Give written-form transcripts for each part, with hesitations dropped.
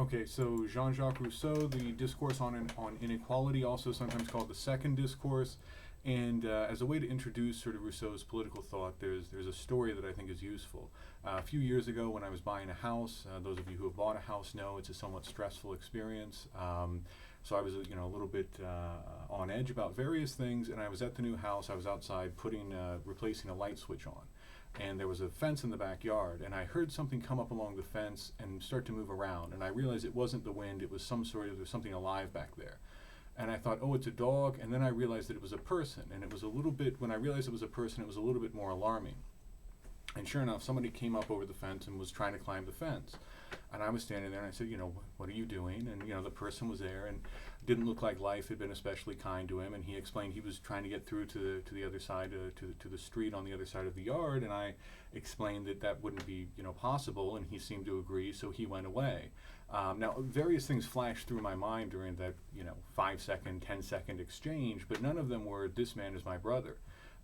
Okay, so Jean-Jacques Rousseau, the Discourse on Inequality, also sometimes called the Second Discourse. And as a way to introduce sort of Rousseau's political thought, there's a story that I think is useful. A few years ago, when I was buying a house, those of you who have bought a house know it's a somewhat stressful experience. So I was, a little bit on edge about various things, and I was at the new house. I was outside replacing a light switch on, and there was a fence in the backyard, and I heard something come up along the fence and start to move around, and I realized it wasn't the wind. It was there was something alive back there. And I thought, oh, it's a dog. And then I realized that it was a person. And it was a little bit, when I realized it was a person, it was a little bit more alarming. And sure enough, somebody came up over the fence and was trying to climb the fence. And I was standing there and I said, what are you doing? And, the person was there and didn't look like life had been especially kind to him. And he explained he was trying to get through to the other side, to the street on the other side of the yard. And I explained that wouldn't be, possible. And he seemed to agree, so he went away. Now, various things flashed through my mind during that, 5-second, 10-second exchange, but none of them were, this man is my brother.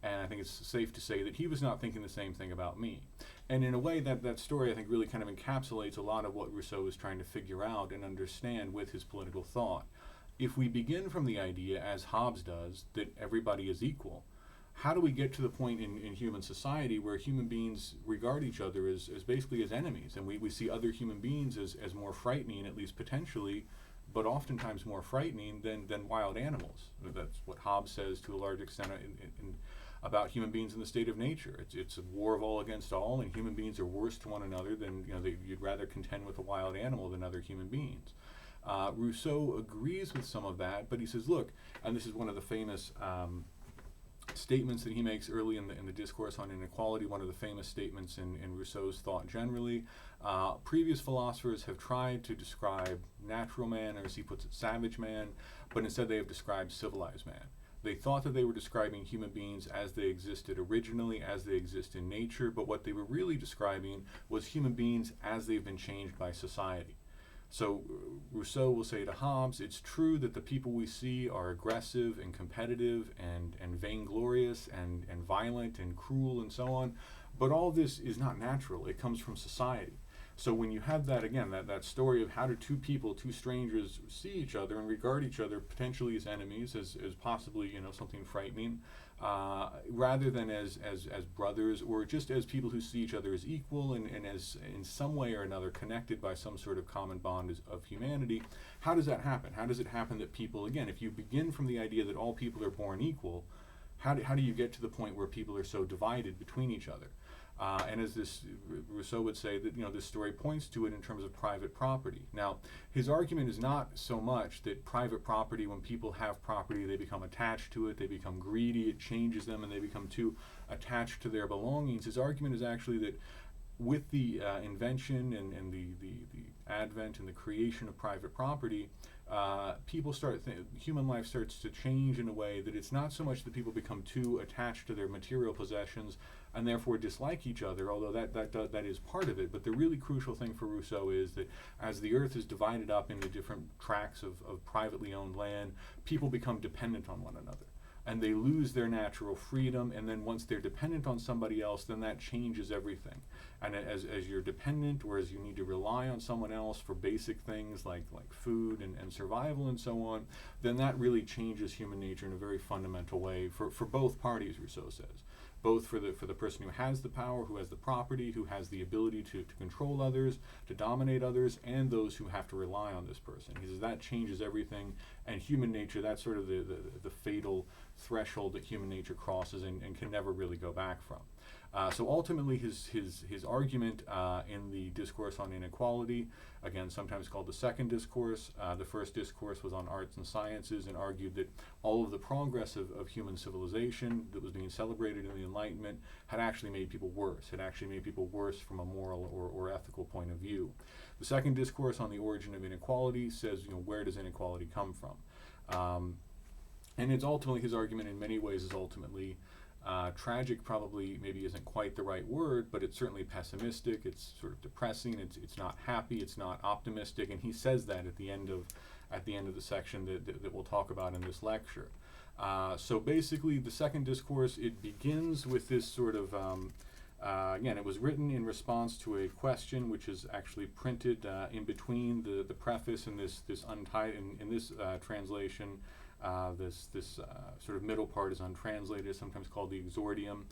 And I think it's safe to say that he was not thinking the same thing about me. And in a way, that story, I think, really kind of encapsulates a lot of what Rousseau is trying to figure out and understand with his political thought. If we begin from the idea, as Hobbes does, that everybody is equal, how do we get to the point in human society where human beings regard each other as basically as enemies, and we see other human beings as more frightening, at least potentially, but oftentimes more frightening than wild animals? That's what Hobbes says to a large extent about human beings in the state of nature. It's a war of all against all, and human beings are worse to one another than, you'd rather contend with a wild animal than other human beings. Rousseau agrees with some of that, but he says, look, and this is one of the famous statements that he makes early in the Discourse on Inequality, one of the famous statements in Rousseau's thought generally. Previous philosophers have tried to describe natural man, or as he puts it, savage man, but instead they have described civilized man. They thought that they were describing human beings as they existed originally, as they exist in nature, but what they were really describing was human beings as they've been changed by society. So Rousseau will say to Hobbes, it's true that the people we see are aggressive and competitive and vainglorious and violent and cruel and so on, but all this is not natural. It comes from society. So when you have that, again, that story of how do two strangers see each other and regard each other potentially as enemies, as possibly, something frightening, rather than as brothers, or just as people who see each other as equal and as in some way or another connected by some sort of common bond of humanity, how does that happen? How does it happen that people, again, if you begin from the idea that all people are born equal, how do you get to the point where people are so divided between each other? And as Rousseau would say that, this story points to it in terms of private property. Now, his argument is not so much that private property, when people have property, they become attached to it, they become greedy, it changes them, and they become too attached to their belongings. His argument is actually that with the invention and the advent and the creation of private property, human life starts to change in a way that it's not so much that people become too attached to their material possessions and therefore dislike each other, although that is part of it. But the really crucial thing for Rousseau is that as the earth is divided up into different tracts of privately owned land, people become dependent on one another. And they lose their natural freedom, and then once they're dependent on somebody else, then that changes everything. And as you're dependent, or as you need to rely on someone else for basic things like food and survival and so on, then that really changes human nature in a very fundamental way for both parties, Rousseau says. Both for the person who has the power, who has the property, who has the ability to control others, to dominate others, and those who have to rely on this person. He says that changes everything, and human nature, that's sort of the fatal threshold that human nature crosses and can never really go back from. So ultimately his argument in the Discourse on Inequality, again sometimes called the Second Discourse, the First Discourse was on arts and sciences and argued that all of the progress of human civilization that was being celebrated in the Enlightenment had actually made people worse, from a moral or ethical point of view. The Second Discourse on the Origin of Inequality says, where does inequality come from? And it's ultimately, his argument in many ways is ultimately tragic. Probably maybe isn't quite the right word, but it's certainly pessimistic, it's sort of depressing, it's not happy, it's not optimistic, and he says that at the end of the section that we'll talk about in this lecture. So basically the Second Discourse, it begins with this sort of Again, it was written in response to a question which is actually printed in between the preface and this in this translation. This sort of middle part is untranslated, sometimes called the exordium.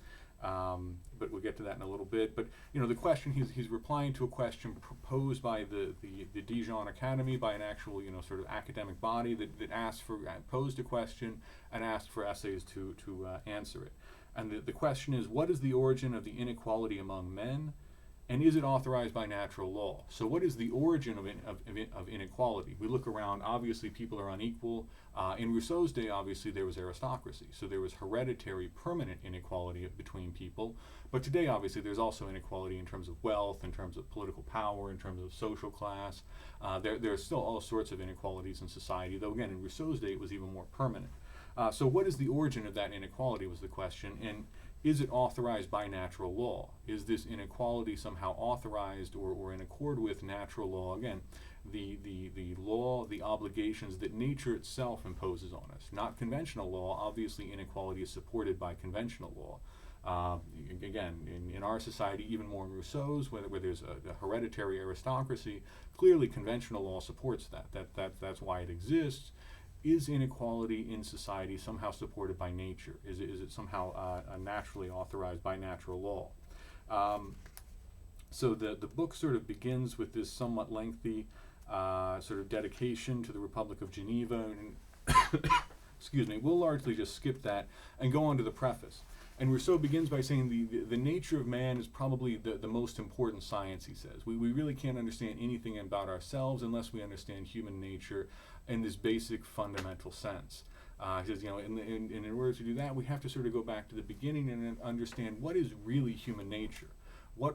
But we'll get to that in a little bit. But the question, he's replying to a question proposed by the Dijon Academy, by an actual sort of academic body that posed a question and asked for essays to answer it. And the question is, what is the origin of the inequality among men, and is it authorized by natural law? So what is the origin of inequality? We look around, obviously people are unequal. In Rousseau's day, obviously there was aristocracy, so there was hereditary permanent inequality between people. But today, obviously, there's also inequality in terms of wealth, in terms of political power, in terms of social class. There are still all sorts of inequalities in society, though again, in Rousseau's day it was even more permanent. So what is the origin of that inequality was the question, and is it authorized by natural law? Is this inequality somehow authorized or in accord with natural law? Again, the law, the obligations that nature itself imposes on us, not conventional law. Obviously, inequality is supported by conventional law. Again, in our society, even more in Rousseau's, where there's a hereditary aristocracy, clearly conventional law supports that. That's why it exists. Is inequality in society somehow supported by nature? Is it somehow naturally authorized by natural law? So the book sort of begins with this somewhat lengthy sort of dedication to the Republic of Geneva. And excuse me, we'll largely just skip that and go on to the preface. And Rousseau begins by saying the nature of man is probably the most important science, he says. We really can't understand anything about ourselves unless we understand human nature in this basic fundamental sense. He says, in order to do that, we have to sort of go back to the beginning and understand what is really human nature.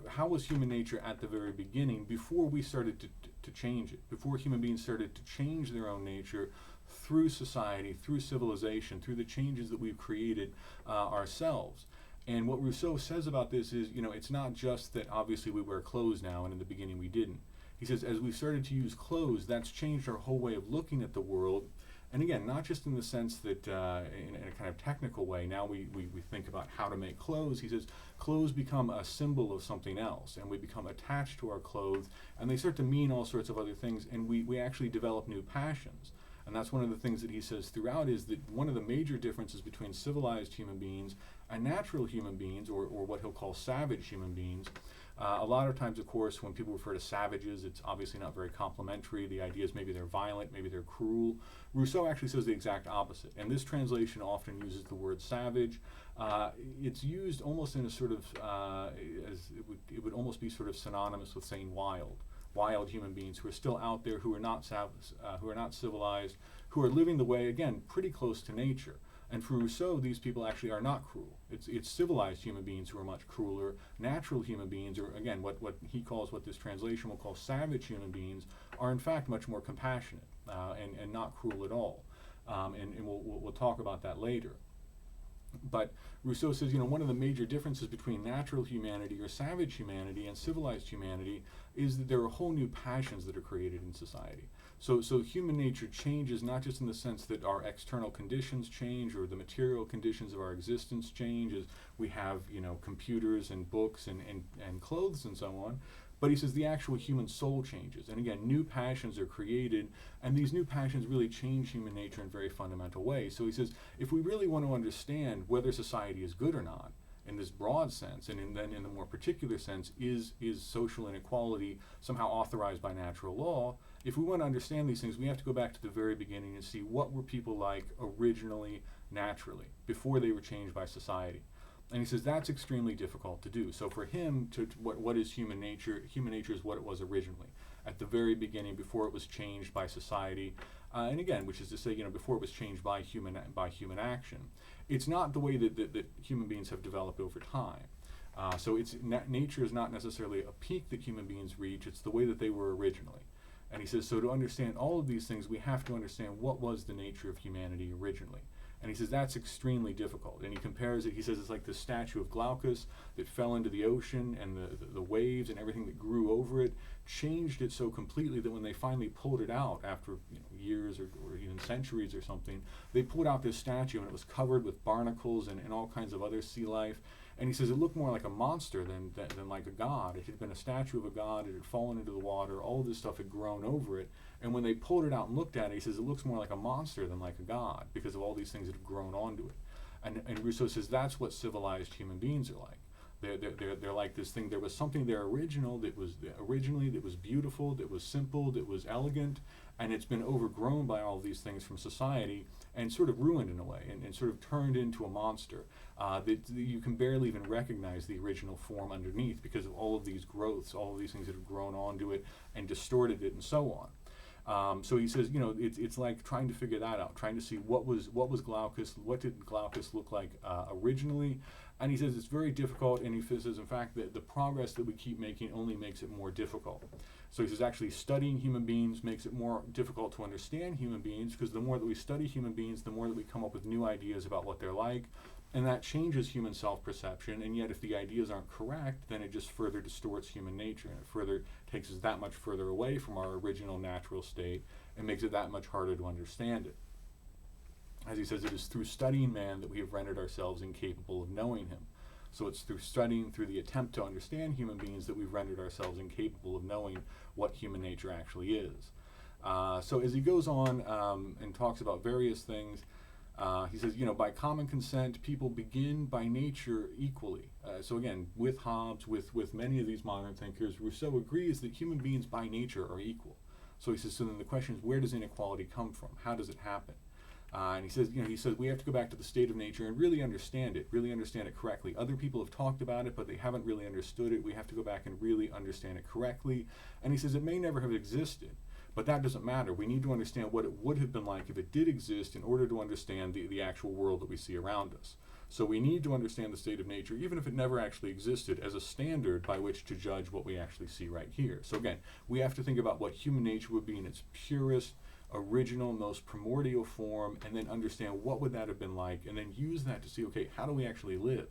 How was human nature at the very beginning before we started to change it, before human beings started to change their own nature through society, through civilization, through the changes that we've created ourselves. And what Rousseau says about this is, it's not just that obviously we wear clothes now and in the beginning we didn't. He says, as we started to use clothes, that's changed our whole way of looking at the world. And again, not just in the sense that in a kind of technical way, now we think about how to make clothes. He says, clothes become a symbol of something else, and we become attached to our clothes, and they start to mean all sorts of other things, and we actually develop new passions. And that's one of the things that he says throughout, is that one of the major differences between civilized human beings and natural human beings, or what he'll call savage human beings. A lot of times, of course, when people refer to savages, it's obviously not very complimentary. The idea is maybe they're violent, maybe they're cruel. Rousseau actually says the exact opposite. And this translation often uses the word savage. It's used almost in a sort of, it would almost be sort of synonymous with saying wild. Wild human beings who are still out there, who are not civilized, who are living the way, again, pretty close to nature. And for Rousseau, these people actually are not cruel. It's civilized human beings who are much crueler. Natural human beings, or again, what he calls, what this translation will call savage human beings, are in fact much more compassionate and not cruel at all. And we'll talk about that later. But Rousseau says, one of the major differences between natural humanity or savage humanity and civilized humanity is that there are whole new passions that are created in society. So human nature changes not just in the sense that our external conditions change or the material conditions of our existence change, as we have, computers and books and clothes and so on. But he says the actual human soul changes. And again, new passions are created, and these new passions really change human nature in very fundamental ways. So he says, if we really want to understand whether society is good or not, in this broad sense, and then in the more particular sense, is social inequality somehow authorized by natural law? If we want to understand these things, we have to go back to the very beginning and see what were people like originally, naturally, before they were changed by society. And he says that's extremely difficult to do. So for him, what is human nature? Human nature is what it was originally, at the very beginning, before it was changed by society. And again, which is to say, before it was changed by human action. It's not the way that human beings have developed over time. So nature is not necessarily a peak that human beings reach. It's the way that they were originally. And he says, so to understand all of these things, we have to understand what was the nature of humanity originally. And he says that's extremely difficult. And he compares it, he says it's like the statue of Glaucus that fell into the ocean, and the waves and everything that grew over it changed it so completely that when they finally pulled it out after years or even centuries or something, they pulled out this statue and it was covered with barnacles and all kinds of other sea life. And he says it looked more like a monster than like a god. It had been a statue of a god, it had fallen into the water, all of this stuff had grown over it. And when they pulled it out and looked at it, he says it looks more like a monster than like a god because of all these things that have grown onto it. And Rousseau says that's what civilized human beings are like. They're like this thing. There was something there originally that was beautiful, that was simple, that was elegant, and it's been overgrown by all these things from society and sort of ruined in a way, and sort of turned into a monster that you can barely even recognize the original form underneath because of all of these growths, all of these things that have grown onto it and distorted it and so on. So he says, it's like trying to figure that out, trying to see what was Glaucus, what did Glaucus look like originally, and he says it's very difficult, and he says, in fact, that the progress that we keep making only makes it more difficult. So he says actually studying human beings makes it more difficult to understand human beings because the more that we study human beings, the more that we come up with new ideas about what they're like, and that changes human self-perception, and yet if the ideas aren't correct, then it just further distorts human nature, and it further takes us that much further away from our original natural state and makes it that much harder to understand it. As he says, it is through studying man that we have rendered ourselves incapable of knowing him. So it's through studying, through the attempt to understand human beings, that we've rendered ourselves incapable of knowing what human nature actually is. So as he goes on and talks about various things, he says, by common consent, people begin by nature equally. So again, with Hobbes, with many of these modern thinkers, Rousseau agrees that human beings by nature are equal. So he says, so then the question is, where does inequality come from? How does it happen? And he says we have to go back to the state of nature and really understand it correctly. Other people have talked about it, but they haven't really understood it. We have to go back and really understand it correctly. And he says it may never have existed, but that doesn't matter. We need to understand what it would have been like if it did exist in order to understand the actual world that we see around us. So we need to understand the state of nature, even if it never actually existed, as a standard by which to judge what we actually see right here. So again, we have to think about what human nature would be in its purest, original, most primordial form, and then understand what would that have been like, and then use that to see, okay, how do we actually live?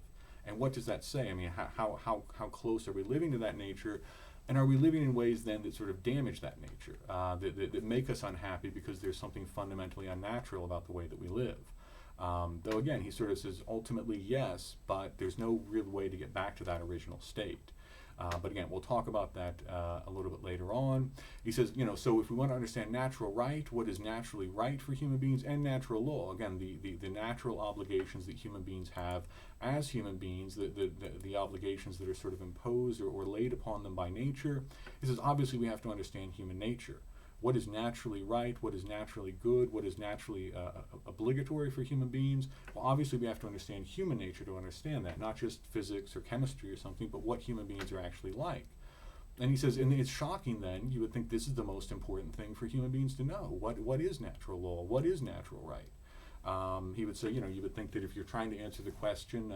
And what does that say? I mean, how close are we living to that nature? And are we living in ways then that sort of damage that nature, that make us unhappy because there's something fundamentally unnatural about the way that we live? Though again, he sort of says ultimately yes, but there's no real way to get back to that original state. But again, we'll talk about that a little bit later on. He says, so if we want to understand natural right, what is naturally right for human beings, and natural law, again, the natural obligations that human beings have as human beings, the obligations that are sort of imposed or laid upon them by nature, he says, obviously we have to understand human nature. What is naturally right, what is naturally good, what is naturally obligatory for human beings? Well, obviously we have to understand human nature to understand that, not just physics or chemistry or something, but what human beings are actually like. And he says, and it's shocking then, you would think this is the most important thing for human beings to know. What is natural law? What is natural right? He would say, you would think that if you're trying to answer the question,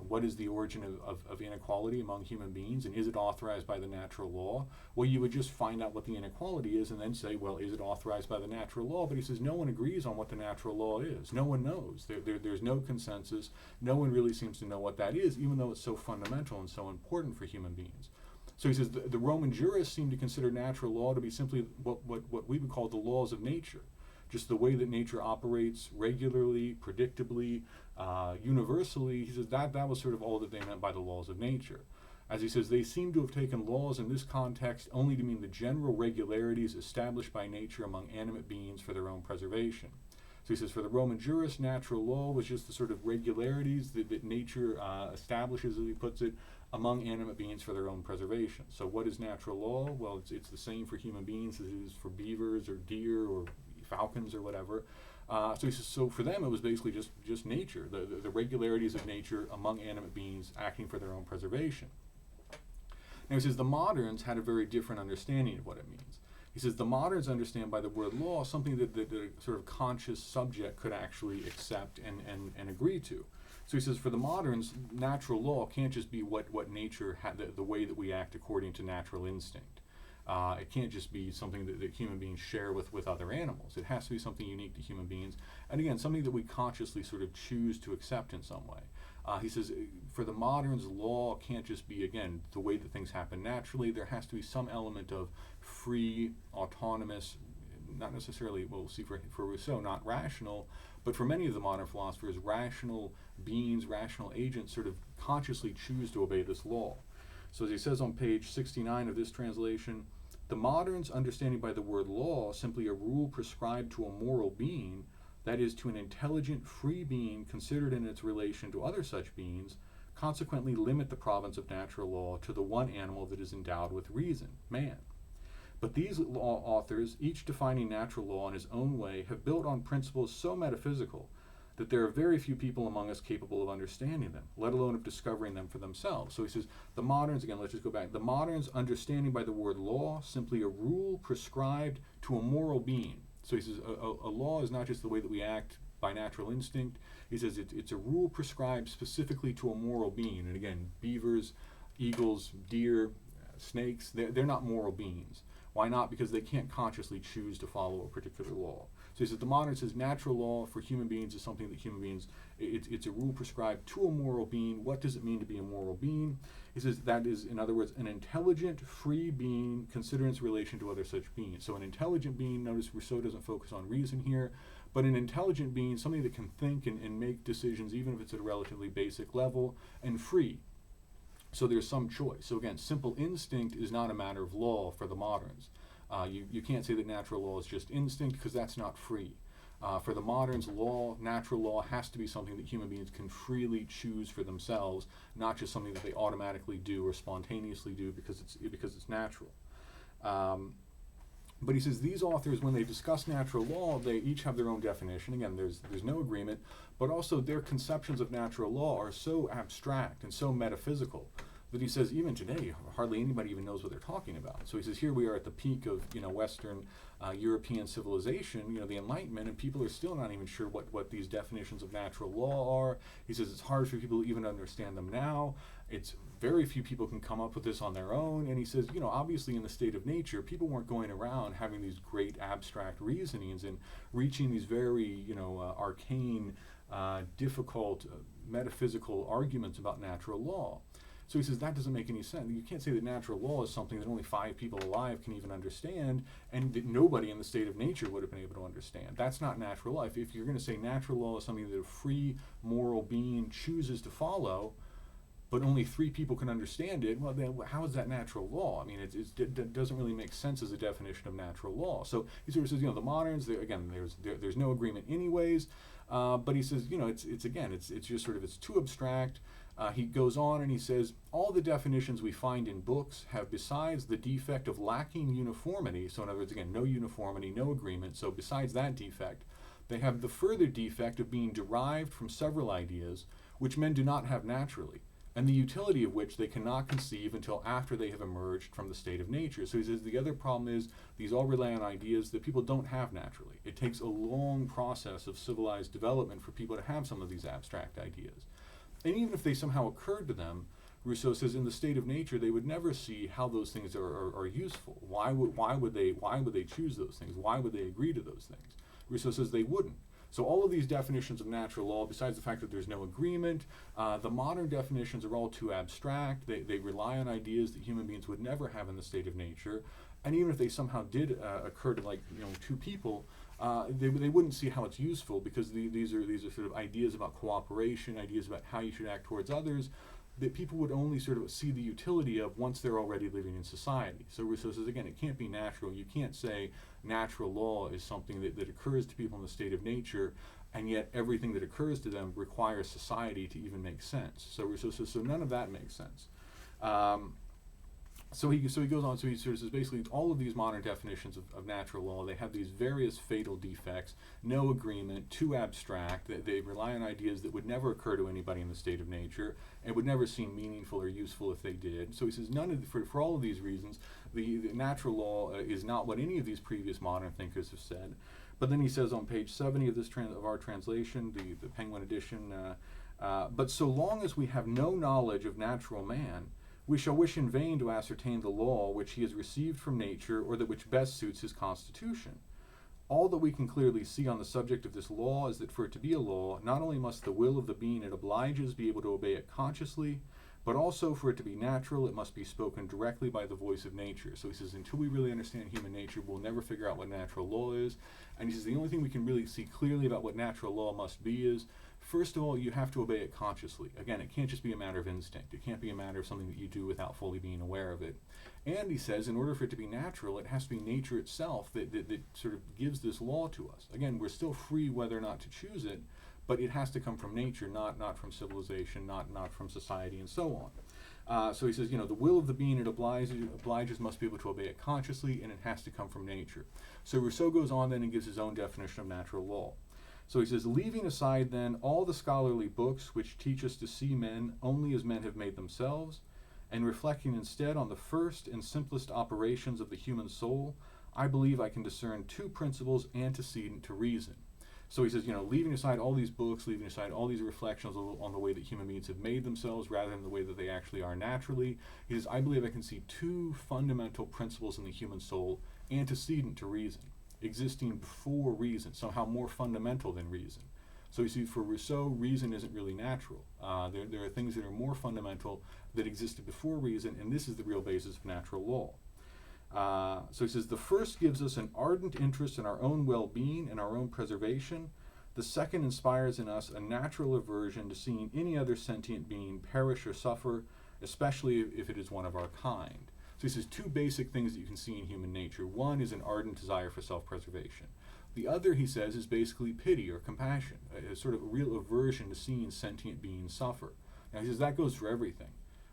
what is the origin of inequality among human beings, and is it authorized by the natural law? Well, you would just find out what the inequality is and then say, well, is it authorized by the natural law? But he says no one agrees on what the natural law is. No one knows. There's no consensus. No one really seems to know what that is, even though it's so fundamental and so important for human beings. So he says the Roman jurists seem to consider natural law to be simply what we would call the laws of nature. Just the way that nature operates regularly, predictably, universally. He says that was sort of all that they meant by the laws of nature. As he says, they seem to have taken laws in this context only to mean the general regularities established by nature among animate beings for their own preservation. So he says, for the Roman jurists, natural law was just the sort of regularities that nature establishes, as he puts it, among animate beings for their own preservation. So what is natural law? Well, it's the same for human beings as it is for beavers or deer or falcons or whatever. So he says, so for them it was basically just nature, the regularities of nature among animate beings acting for their own preservation. Now he says the moderns had a very different understanding of what it means. He says the moderns understand by the word law something that a sort of conscious subject could actually accept and agree to. So he says for the moderns, natural law can't just be what nature had, the way that we act according to natural instinct. It can't just be something that human beings share with other animals. It has to be something unique to human beings, and again, something that we consciously sort of choose to accept in some way. He says, for the moderns, law can't just be, again, the way that things happen naturally. There has to be some element of free, autonomous, not necessarily, we'll see for Rousseau, not rational, but for many of the modern philosophers, rational beings, rational agents sort of consciously choose to obey this law. So as he says on page 69 of this translation, the moderns, understanding by the word law simply a rule prescribed to a moral being, that is, to an intelligent, free being considered in its relation to other such beings, consequently limit the province of natural law to the one animal that is endowed with reason, man. But these law authors, each defining natural law in his own way, have built on principles so metaphysical that there are very few people among us capable of understanding them, let alone of discovering them for themselves. So he says, the moderns, again, let's just go back, the moderns, understanding by the word law simply a rule prescribed to a moral being. So he says, a law is not just the way that we act by natural instinct. He says it's a rule prescribed specifically to a moral being. And again, beavers, eagles, deer, snakes, they're not moral beings. Why not? Because they can't consciously choose to follow a particular law. So he says the modern says natural law for human beings is something that human beings, it's a rule prescribed to a moral being. What does it mean to be a moral being? He says that is, in other words, an intelligent, free being considered its relation to other such beings. So an intelligent being, notice Rousseau doesn't focus on reason here, but an intelligent being, somebody that can think and make decisions even if it's at a relatively basic level, and free. So there's some choice. So again, simple instinct is not a matter of law for the moderns. You can't say that natural law is just instinct because that's not free. For the moderns, natural law has to be something that human beings can freely choose for themselves, not just something that they automatically do or spontaneously do because it's natural. But he says these authors, when they discuss natural law, they each have their own definition. Again, there's no agreement, but also their conceptions of natural law are so abstract and so metaphysical that he says even today hardly anybody even knows what they're talking about. So he says here we are at the peak of Western European civilization, the Enlightenment, and people are still not even sure what these definitions of natural law are. He says it's hard for people to even understand them now. It's very few people can come up with this on their own. And he says, obviously in the state of nature, people weren't going around having these great abstract reasonings and reaching these very, arcane, difficult metaphysical arguments about natural law. So he says that doesn't make any sense. You can't say that natural law is something that only 5 people alive can even understand and that nobody in the state of nature would have been able to understand. That's not natural law. If you're going to say natural law is something that a free moral being chooses to follow, but only 3 people can understand it, well, then how is that natural law? I mean, it doesn't really make sense as a definition of natural law. So he sort of says, the moderns, there's no agreement anyways, but he says, it's just sort of, it's too abstract. He goes on and he says, all the definitions we find in books have, besides the defect of lacking uniformity, so in other words, again, no uniformity, no agreement, so besides that defect, they have the further defect of being derived from several ideas which men do not have naturally, and the utility of which they cannot conceive until after they have emerged from the state of nature. So he says the other problem is these all rely on ideas that people don't have naturally. It takes a long process of civilized development for people to have some of these abstract ideas. And even if they somehow occurred to them, Rousseau says in the state of nature they would never see how those things are useful. Why would they choose those things? Why would they agree to those things? Rousseau says they wouldn't. So all of these definitions of natural law, besides the fact that there's no agreement, the modern definitions are all too abstract. They rely on ideas that human beings would never have in the state of nature. And even if they somehow did occur to 2 people, they wouldn't see how it's useful because these are sort of ideas about cooperation, ideas about how you should act towards others, that people would only sort of see the utility of once they're already living in society. So Rousseau says, again, it can't be natural. You can't say natural law is something that occurs to people in the state of nature, and yet everything that occurs to them requires society to even make sense. So Rousseau says, so none of that makes sense. So he goes on, so he sort of says basically all of these modern definitions of natural law, they have these various fatal defects, no agreement, too abstract, they rely on ideas that would never occur to anybody in the state of nature and would never seem meaningful or useful if they did. So he says for all of these reasons, the natural law is not what any of these previous modern thinkers have said. But then he says on page 70 of of our translation, the Penguin edition, but so long as we have no knowledge of natural man, we shall wish in vain to ascertain the law which he has received from nature or that which best suits his constitution. All that we can clearly see on the subject of this law is that for it to be a law, not only must the will of the being it obliges be able to obey it consciously, But also, for it to be natural, it must be spoken directly by the voice of nature. So he says, until we really understand human nature, we'll never figure out what natural law is. And he says, the only thing we can really see clearly about what natural law must be is, first of all, you have to obey it consciously. Again, it can't just be a matter of instinct. It can't be a matter of something that you do without fully being aware of it. And he says, in order for it to be natural, it has to be nature itself that sort of gives this law to us. Again, we're still free whether or not to choose it, but it has to come from nature, not from civilization, not from society, and so on. So he says, the will of the being it obliges must be able to obey it consciously, and it has to come from nature. So Rousseau goes on then and gives his own definition of natural law. So he says, leaving aside then all the scholarly books which teach us to see men only as men have made themselves, and reflecting instead on the first and simplest operations of the human soul, I believe I can discern two principles antecedent to reason. So he says, leaving aside all these books, leaving aside all these reflections on the way that human beings have made themselves rather than the way that they actually are naturally, he says, I believe I can see two fundamental principles in the human soul antecedent to reason, existing before reason, somehow more fundamental than reason. So you see, for Rousseau, reason isn't really natural. There are things that are more fundamental that existed before reason, and this is the real basis of natural law. So he says, the first gives us an ardent interest in our own well-being and our own preservation. The second inspires in us a natural aversion to seeing any other sentient being perish or suffer, especially if it is one of our kind. So he says two basic things that you can see in human nature. One is an ardent desire for self-preservation. The other, he says, is basically pity or compassion, a sort of real aversion to seeing sentient beings suffer. Now he says that goes for everything.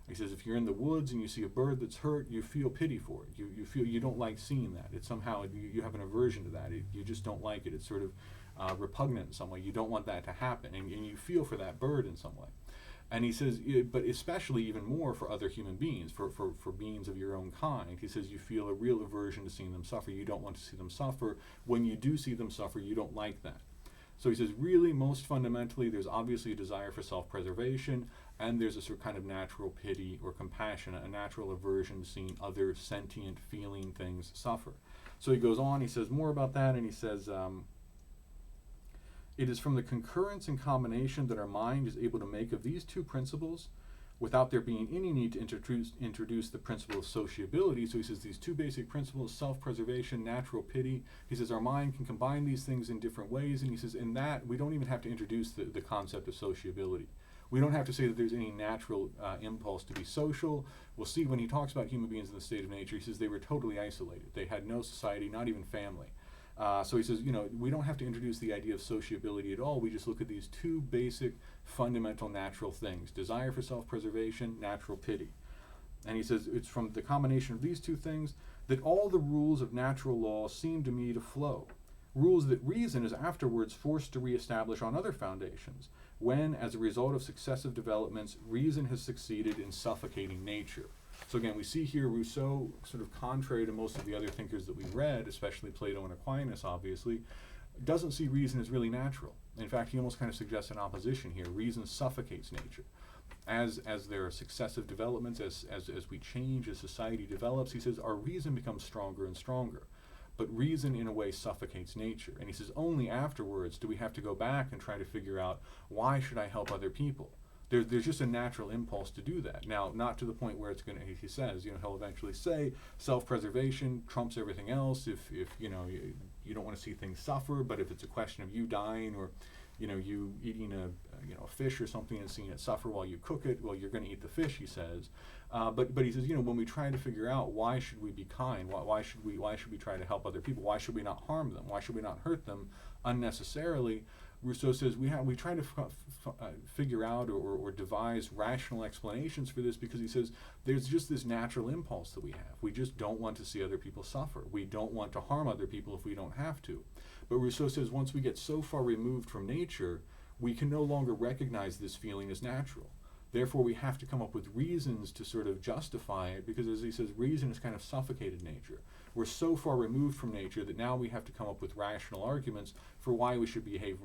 He says if you're in the woods and you see a bird that's hurt, you feel pity for it. You feel you don't like seeing that. It's somehow, you have an aversion to that. You just don't like it. It's sort of repugnant in some way. You don't want that to happen, and you feel for that bird in some way. And he says, but especially even more for other human beings, for beings of your own kind. He says you feel a real aversion to seeing them suffer. You don't want to see them suffer. When you do see them suffer, you don't like that. So he says, really, most fundamentally, there's obviously a desire for self-preservation, and there's a sort of kind of natural pity or compassion, a natural aversion to seeing other sentient, feeling things suffer. So he goes on, he says more about that, and he says, it is from the concurrence and combination that our mind is able to make of these two principles without there being any need to introduce the principle of sociability. So he says these two basic principles, self-preservation, natural pity, he says our mind can combine these things in different ways, and he says in that we don't even have to introduce the concept of sociability. We don't have to say that there's any natural impulse to be social. We'll see when he talks about human beings in the state of nature, he says they were totally isolated. They had no society, not even family. So he says, we don't have to introduce the idea of sociability at all. We just look at these two basic, fundamental natural things: desire for self-preservation, natural pity. And he says it's from the combination of these two things that all the rules of natural law seem to me to flow. Rules that reason is afterwards forced to reestablish on other foundations, when, as a result of successive developments, reason has succeeded in suffocating nature. So again, we see here Rousseau, sort of contrary to most of the other thinkers that we read, especially Plato and Aquinas, obviously, doesn't see reason as really natural. In fact, he almost kind of suggests an opposition here. Reason suffocates nature. As there are successive developments, as we change, as society develops, he says our reason becomes stronger and stronger. But reason, in a way, suffocates nature. And he says only afterwards do we have to go back and try to figure out, why should I help other people? There's just a natural impulse to do that. Now, not to the point where it's going to, he says, he'll eventually say self-preservation trumps everything else. If you don't want to see things suffer, but if it's a question of you dying or, you eating a fish or something and seeing it suffer while you cook it, well, you're going to eat the fish, he says. But he says, when we try to figure out why should we be kind, why should we try to help other people, why should we not harm them, why should we not hurt them unnecessarily, Rousseau says we try to figure out or devise rational explanations for this, because he says there's just this natural impulse that we have. We just don't want to see other people suffer. We don't want to harm other people if we don't have to. But Rousseau says once we get so far removed from nature, we can no longer recognize this feeling as natural. Therefore, we have to come up with reasons to sort of justify it, because as he says, reason has kind of suffocated nature. We're so far removed from nature that now we have to come up with rational arguments for why we should behave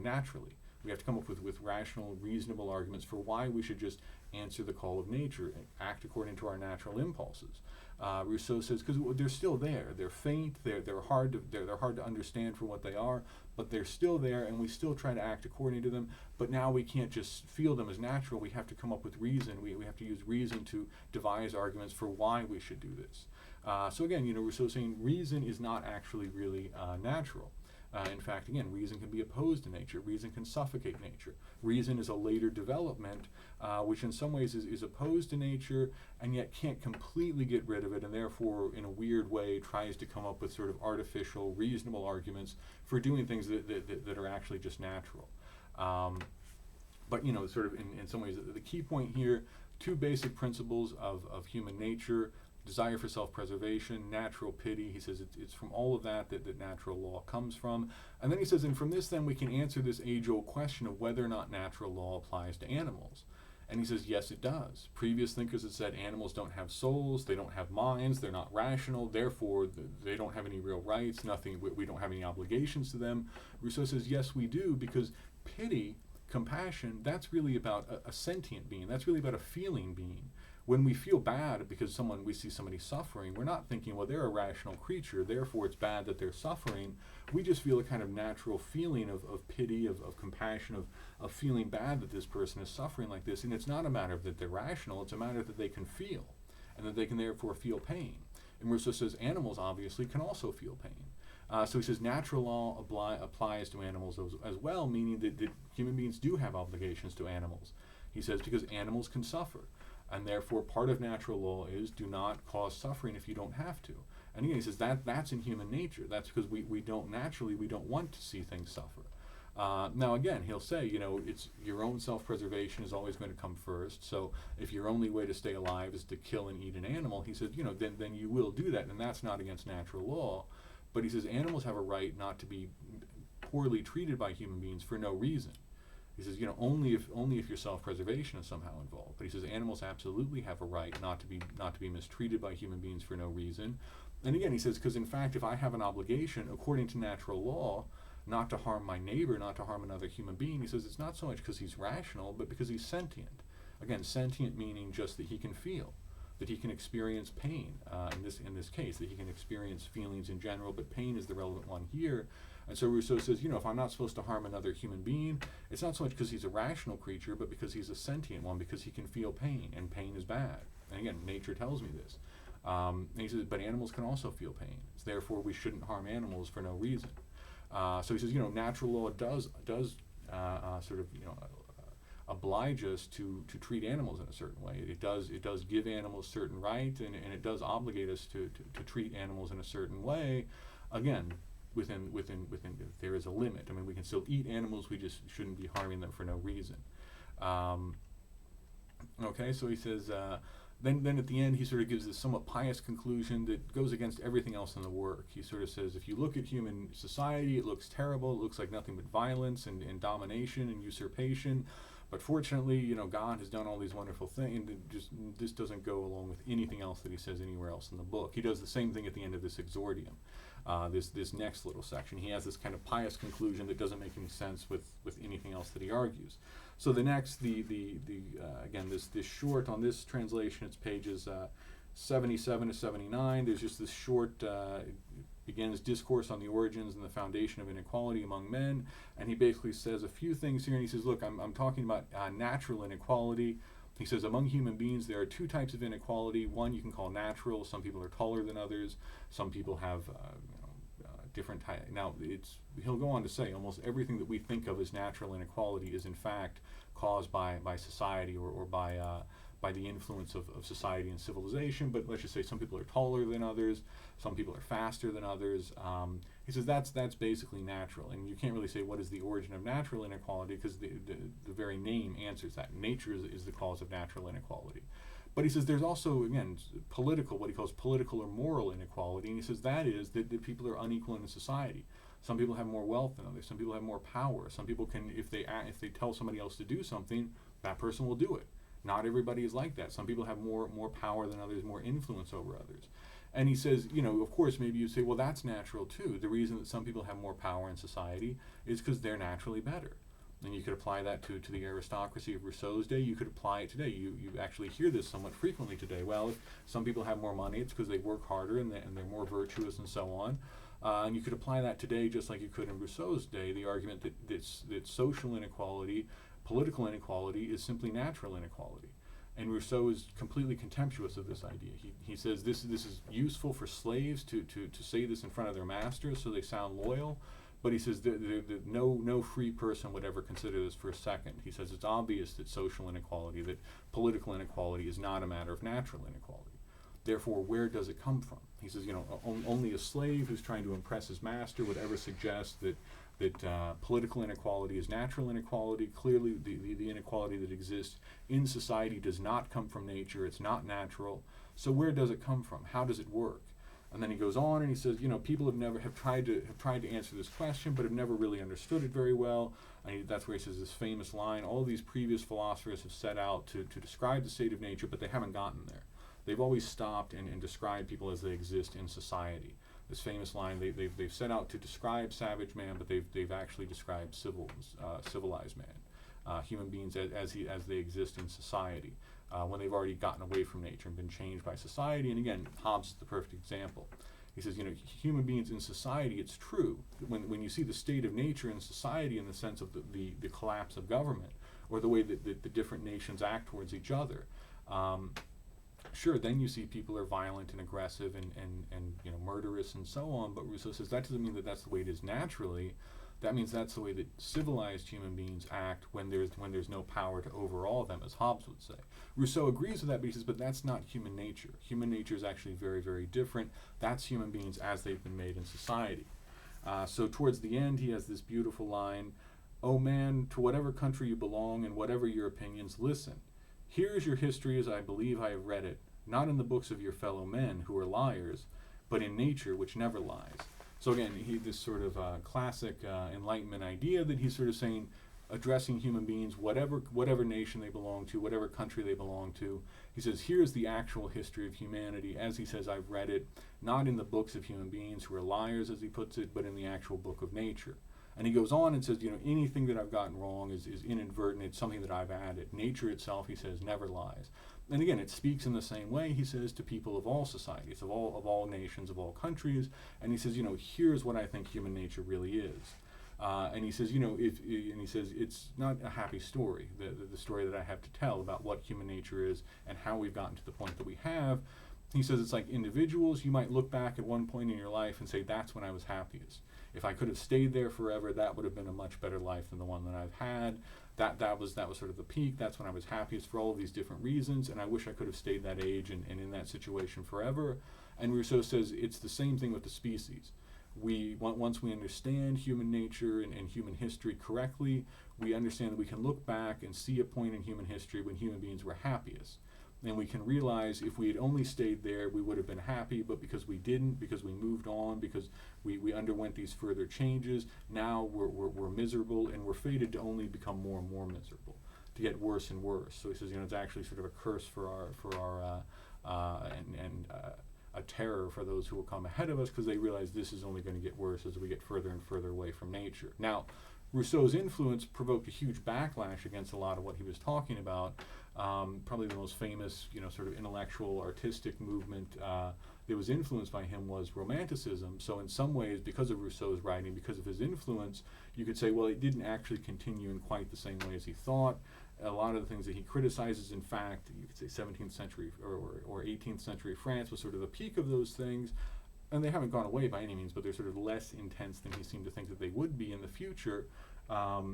naturally. We have to come up with rational, reasonable arguments for why we should just answer the call of nature and act according to our natural impulses. Rousseau says, because they're still there. They're faint. They're hard to understand for what they are, but they're still there, and we still try to act according to them. But now we can't just feel them as natural. We have to come up with reason. We have to use reason to devise arguments for why we should do this. So again, Rousseau's saying reason is not actually really natural. In fact, again, reason can be opposed to nature. Reason can suffocate nature. Reason is a later development, which in some ways is opposed to nature and yet can't completely get rid of it, and therefore, in a weird way, tries to come up with sort of artificial, reasonable arguments for doing things that are actually just natural. But, sort of in some ways, the key point here, two basic principles of human nature: desire for self-preservation, natural pity. He says it's from all of that natural law comes from. And then he says, and from this then we can answer this age-old question of whether or not natural law applies to animals. And he says, yes, it does. Previous thinkers had said animals don't have souls, they don't have minds, they're not rational, therefore they don't have any real rights, we don't have any obligations to them. Rousseau says, yes, we do, because pity, compassion, that's really about a sentient being, that's really about a feeling being. When we feel bad because we see somebody suffering, we're not thinking, well, they're a rational creature, therefore it's bad that they're suffering. We just feel a kind of natural feeling of pity, of compassion, of feeling bad that this person is suffering like this. And it's not a matter of that they're rational, it's a matter that they can feel, and that they can therefore feel pain. And Rousseau says animals obviously can also feel pain. So he says natural law applies to animals as well, meaning that human beings do have obligations to animals. He says because animals can suffer. And therefore, part of natural law is do not cause suffering if you don't have to. And again, he says that's in human nature. That's because we don't want to see things suffer. Now again, he'll say, it's your own self-preservation is always going to come first. So if your only way to stay alive is to kill and eat an animal, he says, then you will do that, and that's not against natural law. But he says animals have a right not to be poorly treated by human beings for no reason. He says, only if your self-preservation is somehow involved. But he says animals absolutely have a right not to be mistreated by human beings for no reason. And again, he says, because in fact, if I have an obligation, according to natural law, not to harm my neighbor, not to harm another human being, he says it's not so much because he's rational, but because he's sentient. Again, sentient meaning just that he can feel, that he can experience pain. In this case, that he can experience feelings in general, but pain is the relevant one here. And so Rousseau says, if I'm not supposed to harm another human being, it's not so much because he's a rational creature, but because he's a sentient one, because he can feel pain, and pain is bad. And again, nature tells me this. And he says, but animals can also feel pain. So therefore, we shouldn't harm animals for no reason. So he says, natural law does oblige us to treat animals in a certain way. It does give animals certain rights, and it does obligate us to treat animals in a certain way. Again, within there is a limit. I mean, we can still eat animals, we just shouldn't be harming them for no reason. Okay, so he says, then at the end he sort of gives this somewhat pious conclusion that goes against everything else in the work. He sort of says, if you look at human society, it looks terrible, it looks like nothing but violence and domination and usurpation. But fortunately, God has done all these wonderful things, and this doesn't go along with anything else that he says anywhere else in the book. He does the same thing at the end of this exordium, this next little section. He has this kind of pious conclusion that doesn't make any sense with anything else that he argues. So the next, again, this short on this translation, it's pages 77 to 79. There's just this short. Begins Discourse on the Origins and the Foundation of Inequality Among Men, and he basically says a few things here, and he says, look, I'm talking about natural inequality. He says among human beings there are two types of inequality. One you can call natural. Some people are taller than others. Some people have different types. Now, he'll go on to say almost everything that we think of as natural inequality is in fact caused by society or by the influence of society and civilization. But let's just say some people are taller than others, some people are faster than others. He says that's basically natural, and you can't really say what is the origin of natural inequality, because the very name answers that. Nature is the cause of natural inequality. But he says there's also, again, what he calls political or moral inequality, and he says that is that people are unequal in society. Some people have more wealth than others. Some people have more power. Some people can, if they tell somebody else to do something, that person will do it. Not everybody is like that. Some people have more power than others, more influence over others. And he says, of course, maybe you say, well, that's natural too. The reason that some people have more power in society is because they're naturally better. And you could apply that to the aristocracy of Rousseau's day. You could apply it today. You actually hear this somewhat frequently today. Well, if some people have more money, it's because they work harder and they're more virtuous and so on. And you could apply that today just like you could in Rousseau's day, the argument that social inequality, political inequality, is simply natural inequality. And Rousseau is completely contemptuous of this idea. He says this is useful for slaves to say this in front of their masters so they sound loyal, but he says that no free person would ever consider this for a second. He says it's obvious that social inequality, that political inequality is not a matter of natural inequality. Therefore, where does it come from? He says, only a slave who's trying to impress his master would ever suggest that political inequality is natural inequality. Clearly, the inequality that exists in society does not come from nature. It's not natural. So where does it come from? How does it work? And then he goes on and he says, people have tried to answer this question, but have never really understood it very well. And that's where he says this famous line: all these previous philosophers have set out to describe the state of nature, but they haven't gotten there. They've always stopped and described people as they exist in society. This famous line: they've set out to describe savage man, but they've actually described civilized man, human beings as they exist in society. When they've already gotten away from nature and been changed by society. And again, Hobbes is the perfect example. He says, human beings in society, it's true. When you see the state of nature in society in the sense of the collapse of government, or the way that the different nations act towards each other, sure, then you see people are violent and aggressive and murderous and so on. But Rousseau says that doesn't mean that that's the way it is naturally. That means that's the way that civilized human beings act when there's no power to overawe them, as Hobbes would say. Rousseau agrees with that, but he says, but that's not human nature. Human nature is actually very, very different. That's human beings as they've been made in society. So towards the end, he has this beautiful line: "O man, to whatever country you belong and whatever your opinions, listen. Here is your history as I believe I have read it, not in the books of your fellow men who are liars, but in nature which never lies." So again, this sort of classic Enlightenment idea that he's sort of saying, addressing human beings, whatever nation they belong to, whatever country they belong to. He says, here's the actual history of humanity. As he says, I've read it, not in the books of human beings who are liars, as he puts it, but in the actual book of nature. And he goes on and says, anything that I've gotten wrong is inadvertent. It's something that I've added. Nature itself, he says, never lies. And again, it speaks in the same way, he says, to people of all societies, of all nations, of all countries. And he says, here's what I think human nature really is. And he says, it's not a happy story, the story that I have to tell about what human nature is and how we've gotten to the point that we have. He says it's like individuals. You might look back at one point in your life and say, that's when I was happiest. If I could have stayed there forever, that would have been a much better life than the one that I've had. That was sort of the peak. That's when I was happiest for all of these different reasons, and I wish I could have stayed that age and in that situation forever. And Rousseau says it's the same thing with the species. Once we understand human nature and human history correctly, we understand that we can look back and see a point in human history when human beings were happiest. And we can realize if we had only stayed there, we would have been happy, but because we didn't, because we moved on, because we underwent these further changes, now we're miserable, and we're fated to only become more and more miserable, to get worse and worse. So he says, it's actually sort of a curse for our a terror for those who will come ahead of us, because they realize this is only going to get worse as we get further and further away from nature. Now, Rousseau's influence provoked a huge backlash against a lot of what he was talking about. Probably the most famous, sort of intellectual, artistic movement that was influenced by him was Romanticism. So in some ways, because of Rousseau's writing, because of his influence, you could say, well, it didn't actually continue in quite the same way as he thought. A lot of the things that he criticizes, in fact, you could say 17th century or 18th century France was sort of the peak of those things. And they haven't gone away by any means, but they're sort of less intense than he seemed to think that they would be in the future. But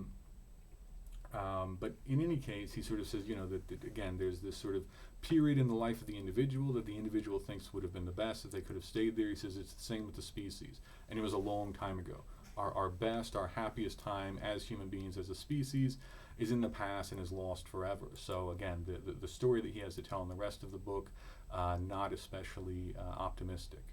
in any case, he sort of says, that again, there's this sort of period in the life of the individual that the individual thinks would have been the best if they could have stayed there. He says it's the same with the species. And it was a long time ago. Our best, our happiest time as human beings, as a species, is in the past and is lost forever. So again, the story that he has to tell in the rest of the book, not especially optimistic.